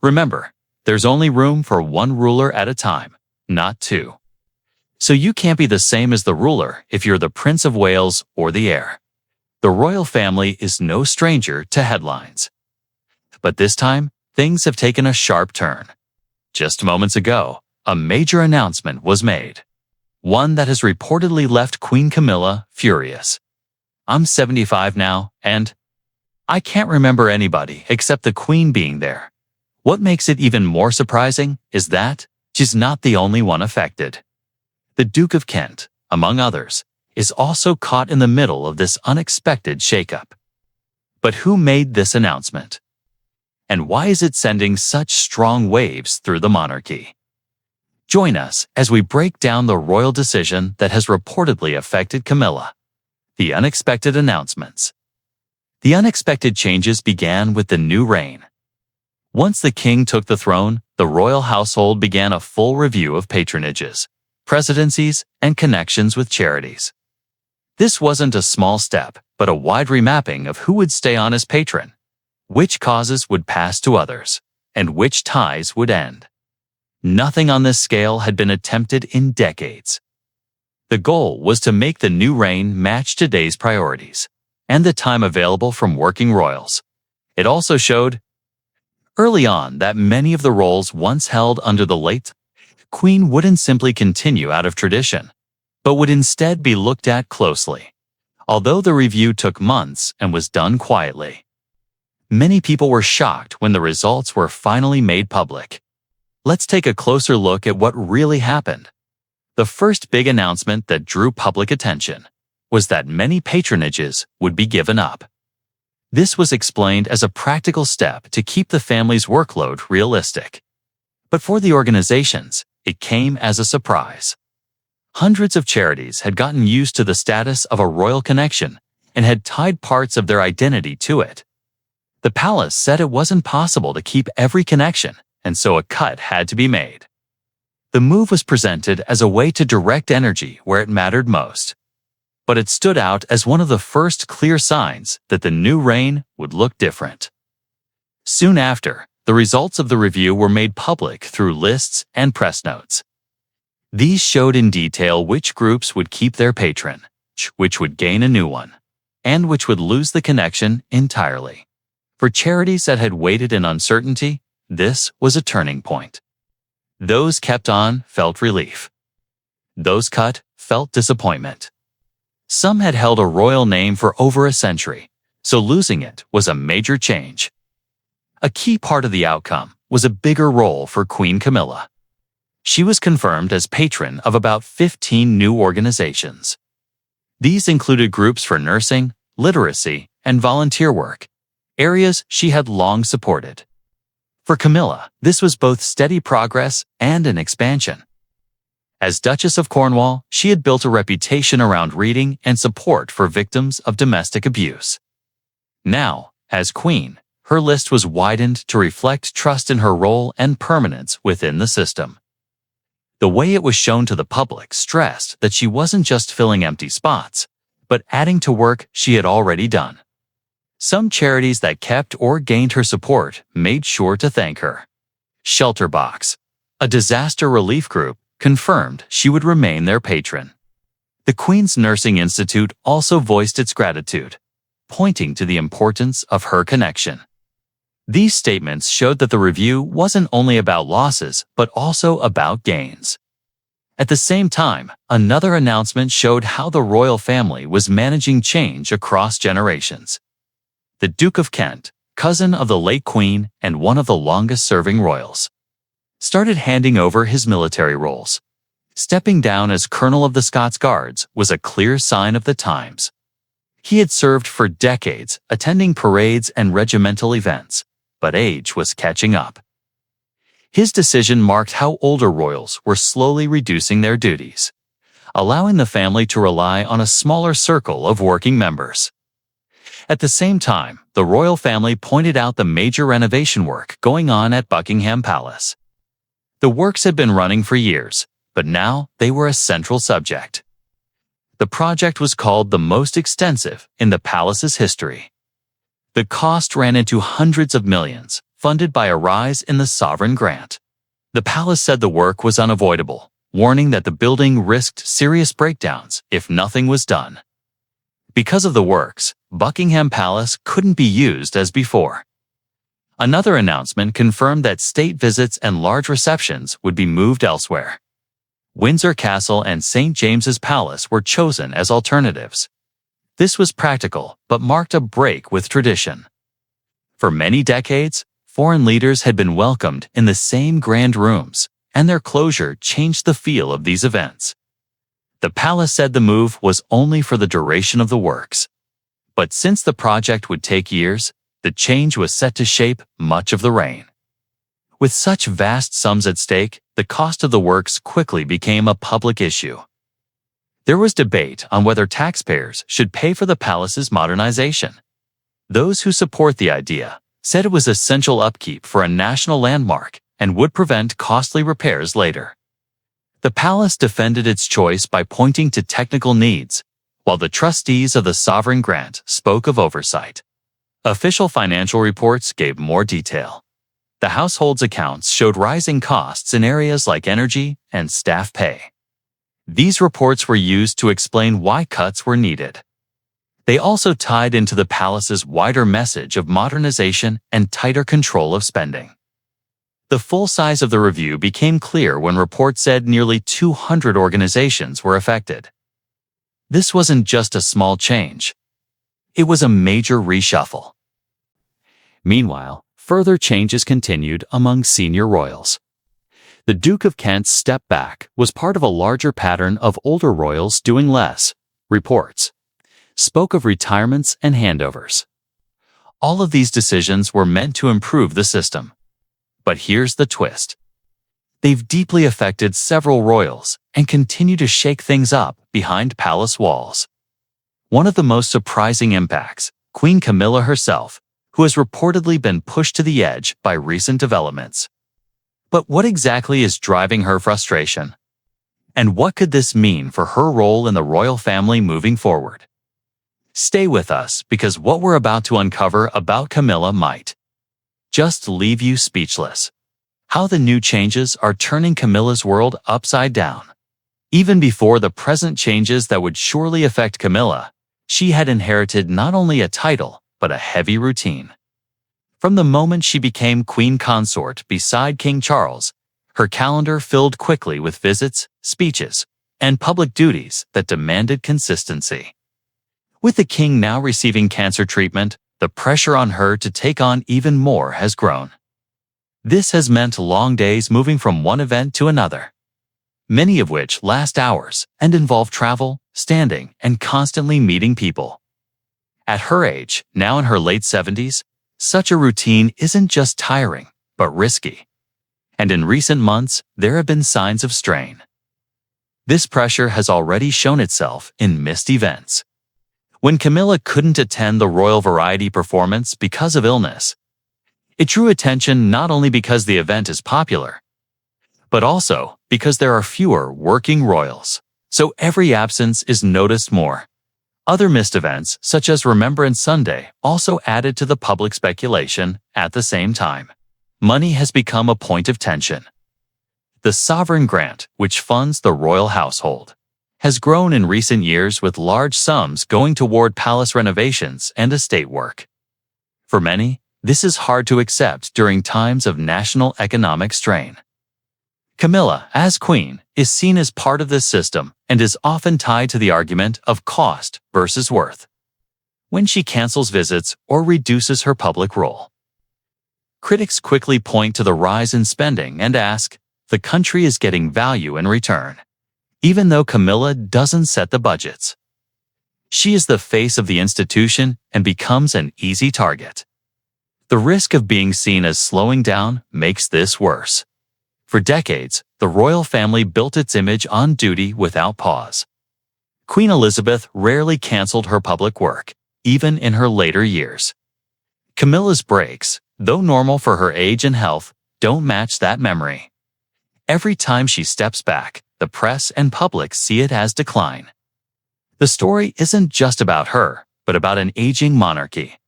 Remember, there's only room for one ruler at a time, not two. So you can't be the same as the ruler if you're the Prince of Wales or the heir. The royal family is no stranger to headlines. But this time, things have taken a sharp turn. Just moments ago, a major announcement was made. One that has reportedly left Queen Camilla furious. I'm 75 now, and I can't remember anybody except the Queen being there. What makes it even more surprising is that she's not the only one affected. The Duke of Kent, among others, is also caught in the middle of this unexpected shakeup. But who made this announcement? And why is it sending such strong waves through the monarchy? Join us as we break down the royal decision that has reportedly affected Camilla. The unexpected announcements. The unexpected changes began with the new reign. Once the king took the throne, the royal household began a full review of patronages, presidencies, and connections with charities. This wasn't a small step, but a wide remapping of who would stay on as patron, which causes would pass to others, and which ties would end. Nothing on this scale had been attempted in decades. The goal was to make the new reign match today's priorities and the time available from working royals. It also showed early on that many of the roles once held under the late Queen wouldn't simply continue out of tradition, but would instead be looked at closely. Although the review took months and was done quietly, many people were shocked when the results were finally made public. Let's take a closer look at what really happened. The first big announcement that drew public attention was that many patronages would be given up. This was explained as a practical step to keep the family's workload realistic. But for the organizations, it came as a surprise. Hundreds of charities had gotten used to the status of a royal connection and had tied parts of their identity to it. The palace said it wasn't possible to keep every connection, and so a cut had to be made. The move was presented as a way to direct energy where it mattered most. But it stood out as one of the first clear signs that the new reign would look different. Soon after, the results of the review were made public through lists and press notes. These showed in detail which groups would keep their patron, which would gain a new one, and which would lose the connection entirely. For charities that had waited in uncertainty, this was a turning point. Those kept on felt relief. Those cut felt disappointment. Some had held a royal name for over a century, so losing it was a major change. A key part of the outcome was a bigger role for Queen Camilla. She was confirmed as patron of about 15 new organizations. These included groups for nursing, literacy, and volunteer work, areas she had long supported. For Camilla, this was both steady progress and an expansion. As Duchess of Cornwall, she had built a reputation around reading and support for victims of domestic abuse. Now, as Queen, her list was widened to reflect trust in her role and permanence within the system. The way it was shown to the public stressed that she wasn't just filling empty spots, but adding to work she had already done. Some charities that kept or gained her support made sure to thank her. Shelterbox, a disaster relief group, confirmed she would remain their patron. The Queen's Nursing Institute also voiced its gratitude, pointing to the importance of her connection. These statements showed that the review wasn't only about losses, but also about gains. At the same time, another announcement showed how the royal family was managing change across generations. The Duke of Kent, cousin of the late Queen and one of the longest-serving royals, started handing over his military roles. Stepping down as Colonel of the Scots Guards was a clear sign of the times. He had served for decades, attending parades and regimental events, but age was catching up. His decision marked how older royals were slowly reducing their duties, allowing the family to rely on a smaller circle of working members. At the same time, the royal family pointed out the major renovation work going on at Buckingham Palace. The works had been running for years, but now they were a central subject. The project was called the most extensive in the palace's history. The cost ran into hundreds of millions, funded by a rise in the sovereign grant. The palace said the work was unavoidable, warning that the building risked serious breakdowns if nothing was done. Because of the works, Buckingham Palace couldn't be used as before. Another announcement confirmed that state visits and large receptions would be moved elsewhere. Windsor Castle and St. James's Palace were chosen as alternatives. This was practical, but marked a break with tradition. For many decades, foreign leaders had been welcomed in the same grand rooms, and their closure changed the feel of these events. The palace said the move was only for the duration of the works. But since the project would take years, the change was set to shape much of the reign. With such vast sums at stake, the cost of the works quickly became a public issue. There was debate on whether taxpayers should pay for the palace's modernization. Those who support the idea said it was essential upkeep for a national landmark and would prevent costly repairs later. The palace defended its choice by pointing to technical needs, while the trustees of the sovereign grant spoke of oversight. Official financial reports gave more detail. The household's accounts showed rising costs in areas like energy and staff pay. These reports were used to explain why cuts were needed. They also tied into the palace's wider message of modernization and tighter control of spending. The full size of the review became clear when reports said nearly 200 organizations were affected. This wasn't just a small change. It was a major reshuffle. Meanwhile, further changes continued among senior royals. The Duke of Kent's step back was part of a larger pattern of older royals doing less. Reports spoke of retirements and handovers. All of these decisions were meant to improve the system. But here's the twist. They've deeply affected several royals and continue to shake things up behind palace walls. One of the most surprising impacts, Queen Camilla herself, who has reportedly been pushed to the edge by recent developments. But what exactly is driving her frustration? And what could this mean for her role in the royal family moving forward? Stay with us, because what we're about to uncover about Camilla might just leave you speechless. How the new changes are turning Camilla's world upside down. Even before the present changes that would surely affect Camilla, she had inherited not only a title, but a heavy routine. From the moment she became queen consort beside King Charles, her calendar filled quickly with visits, speeches, and public duties that demanded consistency. With the king now receiving cancer treatment, the pressure on her to take on even more has grown. This has meant long days moving from one event to another, many of which last hours and involve travel, standing, and constantly meeting people. At her age, now in her late 70s, such a routine isn't just tiring, but risky. And in recent months, there have been signs of strain. This pressure has already shown itself in missed events. When Camilla couldn't attend the Royal Variety performance because of illness, it drew attention not only because the event is popular, but also because there are fewer working royals, so every absence is noticed more. Other missed events, such as Remembrance Sunday, also added to the public speculation. At the same time, money has become a point of tension. The sovereign grant, which funds the royal household, has grown in recent years, with large sums going toward palace renovations and estate work. For many, this is hard to accept during times of national economic strain. Camilla, as queen, is seen as part of this system and is often tied to the argument of cost versus worth when she cancels visits or reduces her public role. Critics quickly point to the rise in spending and ask, the country is getting value in return, even though Camilla doesn't set the budgets. She is the face of the institution and becomes an easy target. The risk of being seen as slowing down makes this worse. For decades, the royal family built its image on duty without pause. Queen Elizabeth rarely canceled her public work, even in her later years. Camilla's breaks, though normal for her age and health, don't match that memory. Every time she steps back, the press and public see it as decline. The story isn't just about her, but about an aging monarchy.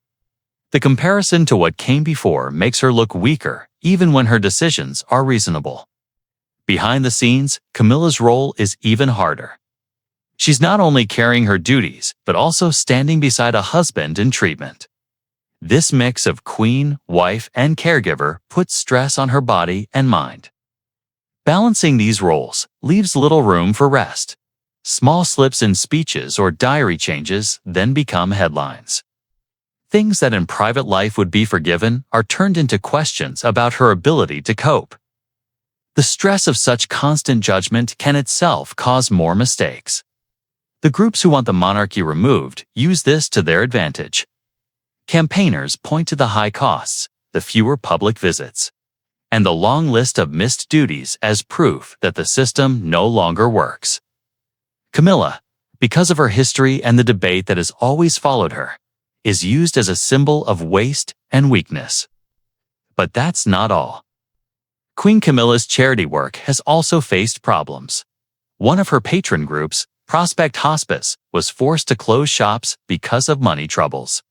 The comparison to what came before makes her look weaker, even when her decisions are reasonable. Behind the scenes, Camilla's role is even harder. She's not only carrying her duties, but also standing beside a husband in treatment. This mix of queen, wife, and caregiver puts stress on her body and mind. Balancing these roles leaves little room for rest. Small slips in speeches or diary changes then become headlines. Things that in private life would be forgiven are turned into questions about her ability to cope. The stress of such constant judgment can itself cause more mistakes. The groups who want the monarchy removed use this to their advantage. Campaigners point to the high costs, the fewer public visits, and the long list of missed duties as proof that the system no longer works. Camilla, because of her history and the debate that has always followed her, is used as a symbol of waste and weakness. But that's not all. Queen Camilla's charity work has also faced problems. One of her patron groups, Prospect Hospice, was forced to close shops because of money troubles.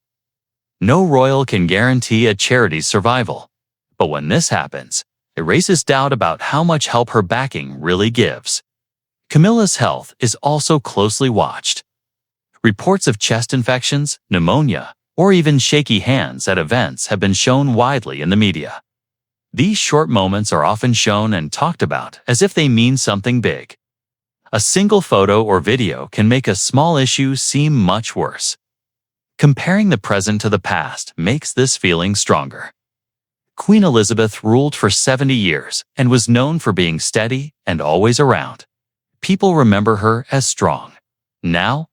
No royal can guarantee a charity's survival, but when this happens, it raises doubt about how much help her backing really gives. Camilla's health is also closely watched. Reports of chest infections, pneumonia, or even shaky hands at events have been shown widely in the media. These short moments are often shown and talked about as if they mean something big. A single photo or video can make a small issue seem much worse. Comparing the present to the past makes this feeling stronger. Queen Elizabeth ruled for 70 years and was known for being steady and always around. People remember her as strong. Now,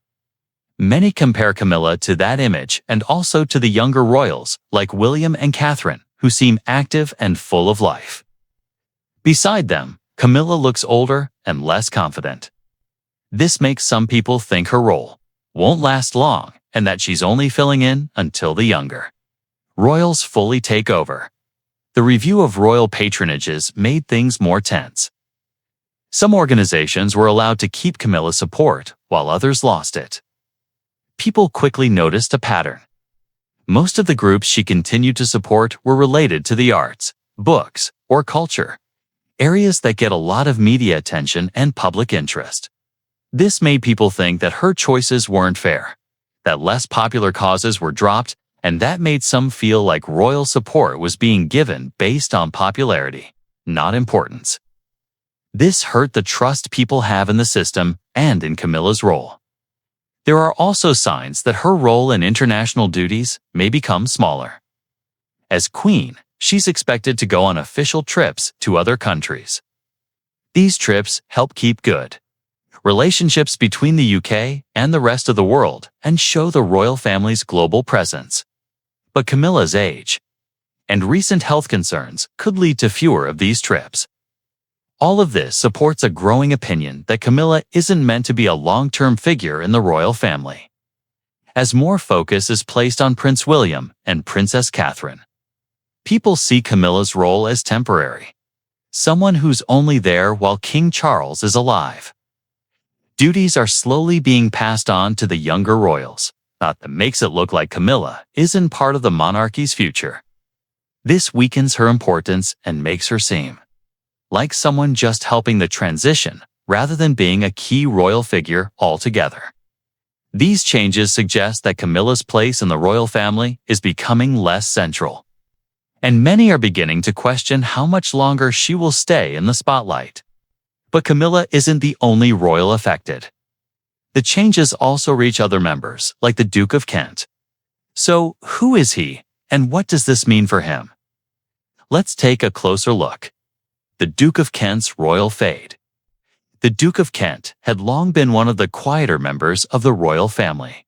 many compare Camilla to that image and also to the younger royals like William and Catherine, who seem active and full of life. Beside them, Camilla looks older and less confident. This makes some people think her role won't last long and that she's only filling in until the younger royals fully take over. The review of royal patronages made things more tense. Some organizations were allowed to keep Camilla's support, while others lost it. People quickly noticed a pattern. Most of the groups she continued to support were related to the arts, books, or culture, areas that get a lot of media attention and public interest. This made people think that her choices weren't fair, that less popular causes were dropped, and that made some feel like royal support was being given based on popularity, not importance. This hurt the trust people have in the system and in Camilla's role. There are also signs that her role in international duties may become smaller. As queen, she's expected to go on official trips to other countries. These trips help keep good relationships between the UK and the rest of the world and show the royal family's global presence. But Camilla's age and recent health concerns could lead to fewer of these trips. All of this supports a growing opinion that Camilla isn't meant to be a long-term figure in the royal family. As more focus is placed on Prince William and Princess Catherine, people see Camilla's role as temporary, someone who's only there while King Charles is alive. Duties are slowly being passed on to the younger royals, that makes it look like Camilla isn't part of the monarchy's future. This weakens her importance and makes her seem like someone just helping the transition rather than being a key royal figure altogether. These changes suggest that Camilla's place in the royal family is becoming less central, and many are beginning to question how much longer she will stay in the spotlight. But Camilla isn't the only royal affected. The changes also reach other members, like the Duke of Kent. So, who is he, and what does this mean for him? Let's take a closer look. The Duke of Kent's royal fade. The Duke of Kent had long been one of the quieter members of the royal family.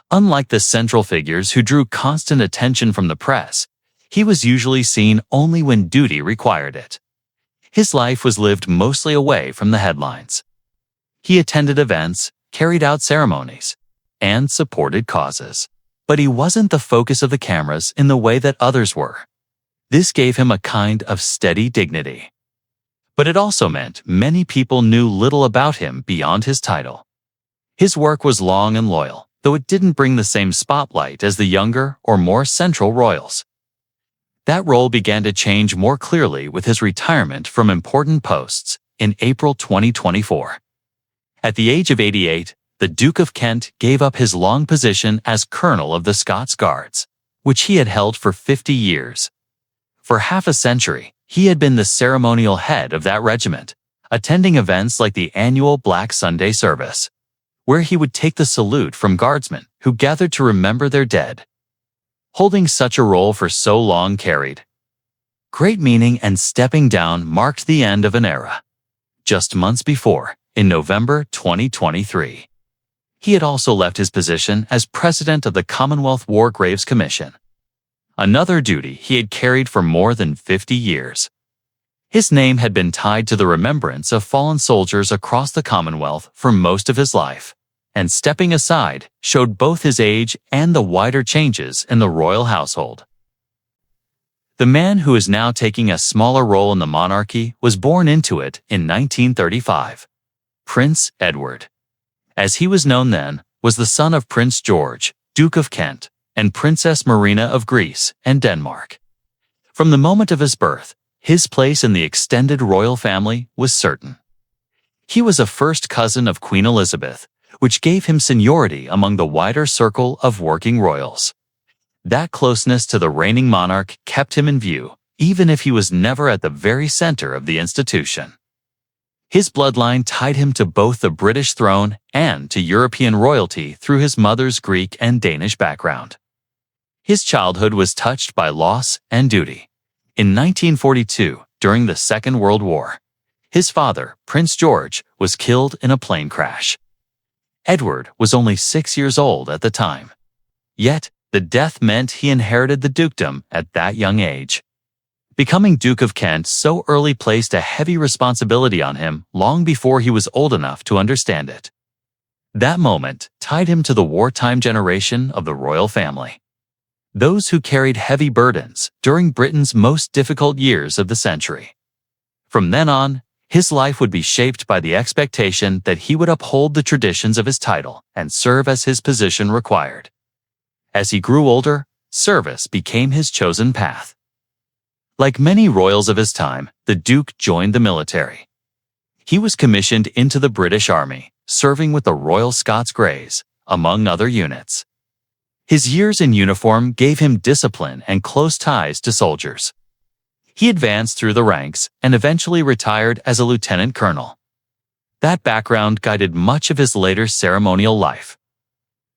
Unlike the central figures who drew constant attention from the press, he was usually seen only when duty required it. His life was lived mostly away from the headlines. He attended events, carried out ceremonies, and supported causes. But he wasn't the focus of the cameras in the way that others were. This gave him a kind of steady dignity. But it also meant many people knew little about him beyond his title. His work was long and loyal, though it didn't bring the same spotlight as the younger or more central royals. That role began to change more clearly with his retirement from important posts in April 2024. At the age of 88, the Duke of Kent gave up his long position as Colonel of the Scots Guards, which he had held for 50 years. For half a century, he had been the ceremonial head of that regiment, attending events like the annual Black Sunday service, where he would take the salute from guardsmen who gathered to remember their dead. Holding such a role for so long carried great meaning, and stepping down marked the end of an era. Just months before, in November 2023, he had also left his position as president of the Commonwealth War Graves Commission, another duty he had carried for more than 50 years. His name had been tied to the remembrance of fallen soldiers across the Commonwealth for most of his life, and stepping aside showed both his age and the wider changes in the royal household. The man who is now taking a smaller role in the monarchy was born into it in 1935. Prince Edward, as he was known then, was the son of Prince George, Duke of Kent, and Princess Marina of Greece and Denmark. From the moment of his birth, his place in the extended royal family was certain. He was a first cousin of Queen Elizabeth, which gave him seniority among the wider circle of working royals. That closeness to the reigning monarch kept him in view, even if he was never at the very center of the institution. His bloodline tied him to both the British throne and to European royalty through his mother's Greek and Danish background. His childhood was touched by loss and duty. In 1942, during the Second World War, his father, Prince George, was killed in a plane crash. Edward was only 6 years old at the time. Yet, the death meant he inherited the dukedom at that young age. Becoming Duke of Kent so early placed a heavy responsibility on him long before he was old enough to understand it. That moment tied him to the wartime generation of the royal family, those who carried heavy burdens during Britain's most difficult years of the century. From then on, his life would be shaped by the expectation that he would uphold the traditions of his title and serve as his position required. As he grew older, service became his chosen path. Like many royals of his time, the Duke joined the military. He was commissioned into the British Army, serving with the Royal Scots Greys, among other units. His years in uniform gave him discipline and close ties to soldiers. He advanced through the ranks and eventually retired as a lieutenant colonel. That background guided much of his later ceremonial life.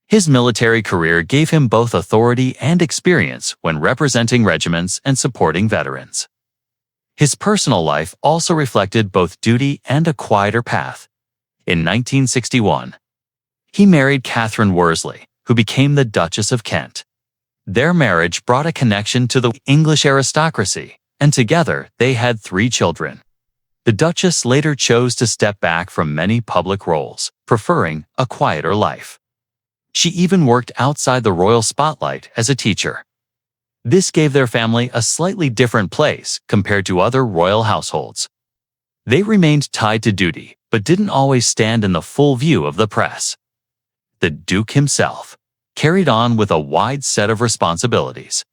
His military career gave him both authority and experience when representing regiments and supporting veterans. His personal life also reflected both duty and a quieter path. In 1961, he married Catherine Worsley, who became the Duchess of Kent. Their marriage brought a connection to the English aristocracy, and together they had 3 children. The Duchess later chose to step back from many public roles, preferring a quieter life. She even worked outside the royal spotlight as a teacher. This gave their family a slightly different place compared to other royal households. They remained tied to duty, but didn't always stand in the full view of the press. The Duke himself carried on with a wide set of responsibilities.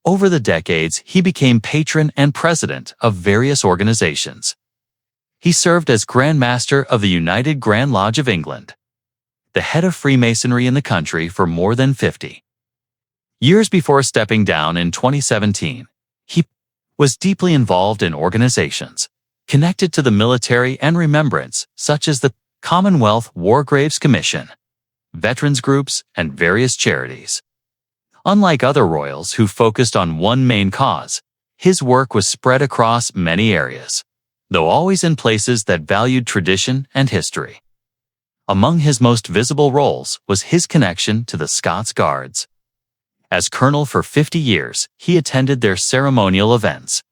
Over the decades, he became patron and president of various organizations. He served as Grand Master of the United Grand Lodge of England, the head of Freemasonry in the country for more than 50 years before stepping down in 2017. He was deeply involved in organizations connected to the military and remembrance, such as the Commonwealth War Graves Commission, veterans groups, and various charities. Unlike other royals who focused on one main cause, his work was spread across many areas, though always in places that valued tradition and history. Among his most visible roles was his connection to the Scots Guards. As colonel for 50 years, he attended their ceremonial events,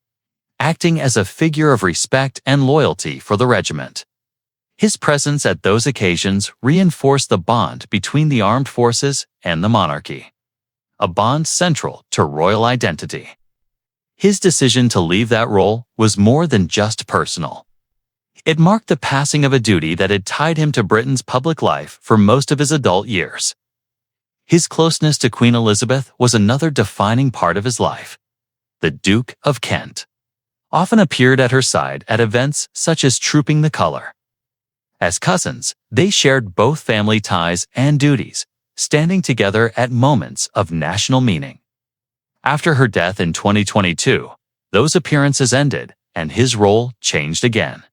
acting as a figure of respect and loyalty for the regiment. His presence at those occasions reinforced the bond between the armed forces and the monarchy, a bond central to royal identity. His decision to leave that role was more than just personal. It marked the passing of a duty that had tied him to Britain's public life for most of his adult years. His closeness to Queen Elizabeth was another defining part of his life. The Duke of Kent often appeared at her side at events such as Trooping the Colour. As cousins, they shared both family ties and duties, standing together at moments of national meaning. After her death in 2022, those appearances ended, and his role changed again.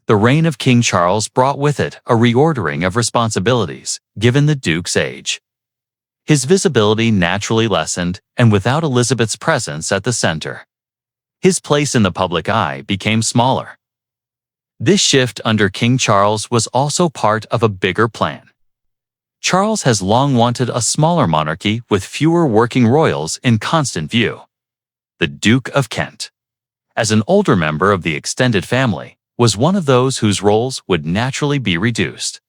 The reign of King Charles brought with it a reordering of responsibilities, given the Duke's age. His visibility naturally lessened, and without Elizabeth's presence at the center, his place in the public eye became smaller. This shift under King Charles was also part of a bigger plan. Charles has long wanted a smaller monarchy with fewer working royals in constant view. The Duke of Kent, as an older member of the extended family, was one of those whose roles would naturally be reduced.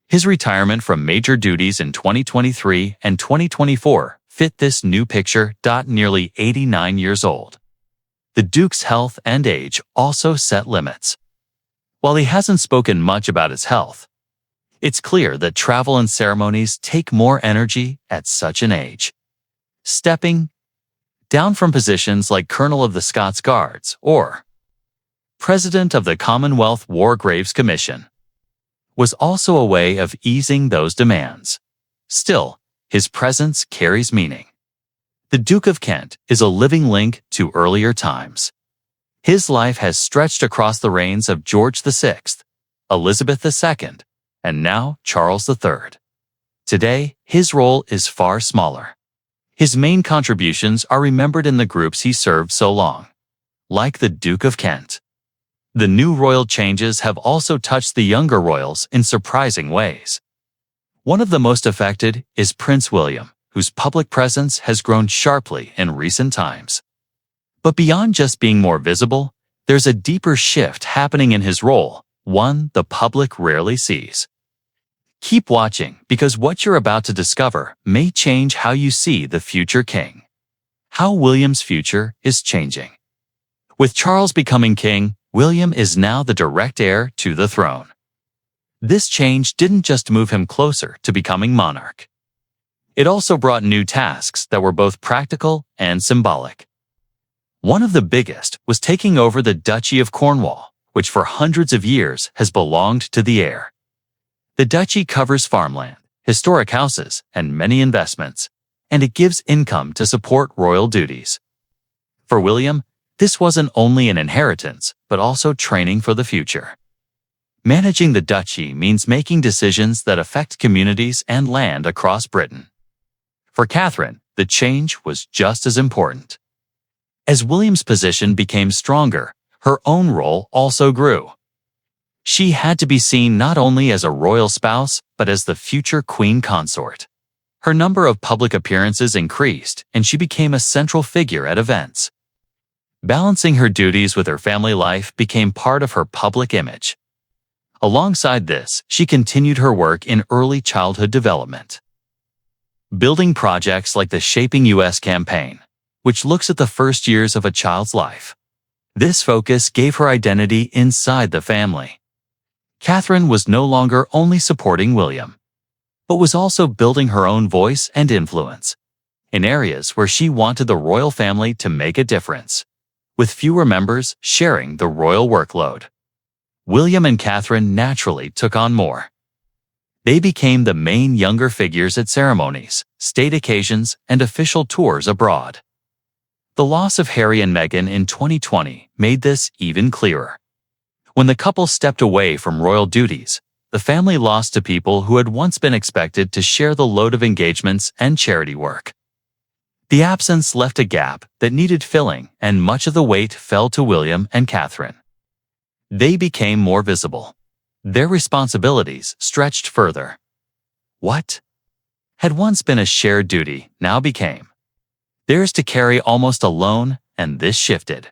His retirement from major duties in 2023 and 2024 fit this new picture. Nearly 89 years old. The Duke's health and age also set limits. While he hasn't spoken much about his health, it's clear that travel and ceremonies take more energy at such an age. Stepping down from positions like Colonel of the Scots Guards or President of the Commonwealth War Graves Commission was also a way of easing those demands. Still, his presence carries meaning. The Duke of Kent is a living link to earlier times. His life has stretched across the reigns of George VI, Elizabeth II, and now Charles III. Today, his role is far smaller. His main contributions are remembered in the groups he served so long. Like the Duke of Kent, the new royal changes have also touched the younger royals in surprising ways. One of the most affected is Prince William, whose public presence has grown sharply in recent times. But beyond just being more visible, there's a deeper shift happening in his role, one the public rarely sees. Keep watching, because what you're about to discover may change how you see the future king. How William's future is changing. With Charles becoming king, William is now the direct heir to the throne. This change didn't just move him closer to becoming monarch. It also brought new tasks that were both practical and symbolic. One of the biggest was taking over the Duchy of Cornwall, which for hundreds of years has belonged to the heir. The duchy covers farmland, historic houses, and many investments, and it gives income to support royal duties. For William, this wasn't only an inheritance, but also training for the future. Managing the duchy means making decisions that affect communities and land across Britain. For Catherine, the change was just as important. As William's position became stronger, her own role also grew. She had to be seen not only as a royal spouse, but as the future queen consort. Her number of public appearances increased, and she became a central figure at events. Balancing her duties with her family life became part of her public image. Alongside this, she continued her work in early childhood development, building projects like the Shaping U.S. campaign, which looks at the first years of a child's life. This focus gave her identity inside the family. Catherine was no longer only supporting William, but was also building her own voice and influence in areas where she wanted the royal family to make a difference, with fewer members sharing the royal workload. William and Catherine naturally took on more. They became the main younger figures at ceremonies, state occasions, and official tours abroad. The loss of Harry and Meghan in 2020 made this even clearer. When the couple stepped away from royal duties, the family lost to people who had once been expected to share the load of engagements and charity work. The absence left a gap that needed filling, and much of the weight fell to William and Catherine. They became more visible. Their responsibilities stretched further. What had once been a shared duty now became theirs to carry almost alone, and this shifted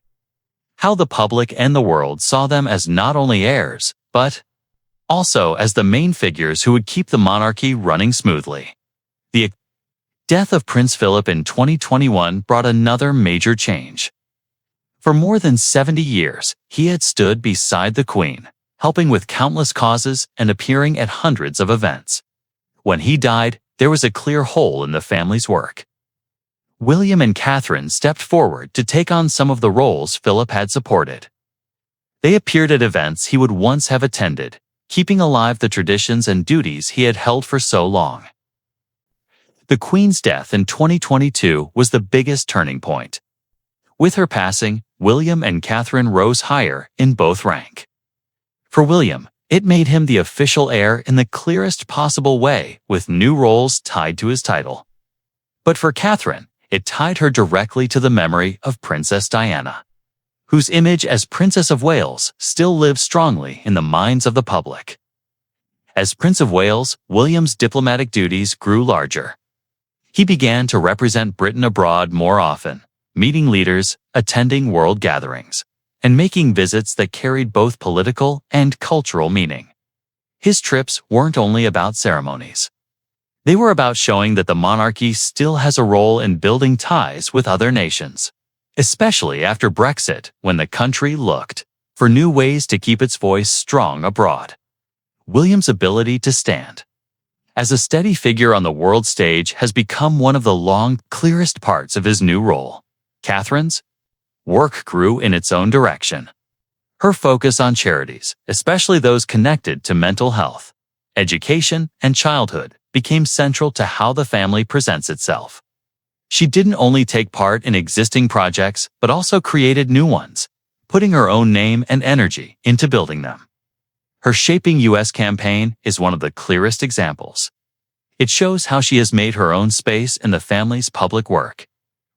how the public and the world saw them as not only heirs, but also as the main figures who would keep the monarchy running smoothly. The death of Prince Philip in 2021 brought another major change. For more than 70 years, he had stood beside the Queen, helping with countless causes and appearing at hundreds of events. When he died, there was a clear hole in the family's work. William and Catherine stepped forward to take on some of the roles Philip had supported. They appeared at events he would once have attended, keeping alive the traditions and duties he had held for so long. The Queen's death in 2022 was the biggest turning point. With her passing, William and Catherine rose higher in both rank. For William, it made him the official heir in the clearest possible way, with new roles tied to his title. But for Catherine, it tied her directly to the memory of Princess Diana, whose image as Princess of Wales still lives strongly in the minds of the public. As Prince of Wales, William's diplomatic duties grew larger. He began to represent Britain abroad more often, meeting leaders, attending world gatherings, and making visits that carried both political and cultural meaning. His trips weren't only about ceremonies. They were about showing that the monarchy still has a role in building ties with other nations, especially after Brexit, when the country looked for new ways to keep its voice strong abroad. William's ability to stand as a steady figure on the world stage has become one of the clearest parts of his new role. Catherine's work grew in its own direction. Her focus on charities, especially those connected to mental health, education, and childhood, became central to how the family presents itself. She didn't only take part in existing projects, but also created new ones, putting her own name and energy into building them. Her Shaping U.S. campaign is one of the clearest examples. It shows how she has made her own space in the family's public work.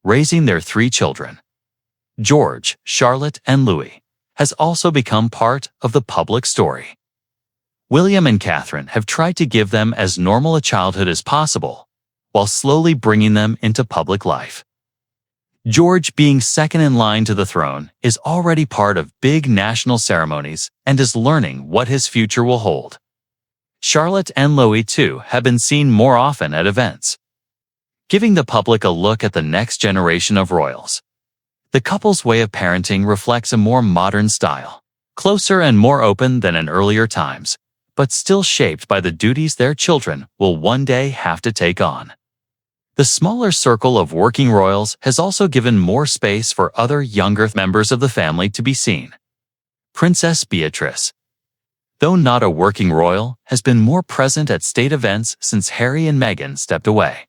Raising their 3 children, George, Charlotte, and Louis, has also become part of the public story. William and Catherine have tried to give them as normal a childhood as possible, while slowly bringing them into public life. George, being second in line to the throne, is already part of big national ceremonies and is learning what his future will hold. Charlotte and Louis, too, have been seen more often at events, giving the public a look at the next generation of royals. The couple's way of parenting reflects a more modern style, closer and more open than in earlier times, but still shaped by the duties their children will one day have to take on. The smaller circle of working royals has also given more space for other younger members of the family to be seen. Princess Beatrice, though not a working royal, has been more present at state events since Harry and Meghan stepped away.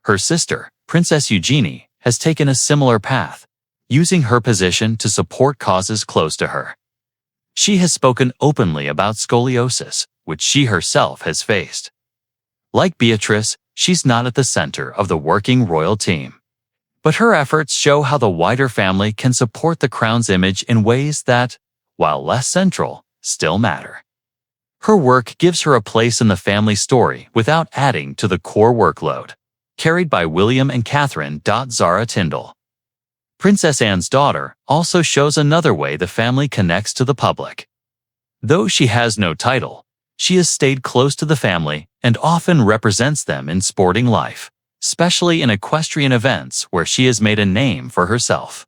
Her sister, Princess Eugenie, has taken a similar path, using her position to support causes close to her. She has spoken openly about scoliosis, which she herself has faced. Like Beatrice, she's not at the center of the working royal team, but her efforts show how the wider family can support the crown's image in ways that, while less central, still matter. Her work gives her a place in the family story without adding to the core workload carried by William and Catherine. Zara Tindall, Princess Anne's daughter, also shows another way the family connects to the public. Though she has no title, she has stayed close to the family and often represents them in sporting life, especially in equestrian events where she has made a name for herself.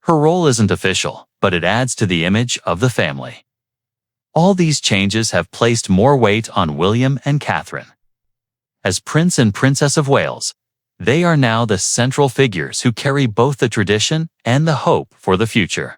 Her role isn't official, but it adds to the image of the family. All these changes have placed more weight on William and Catherine. As Prince and Princess of Wales, they are now the central figures who carry both the tradition and the hope for the future.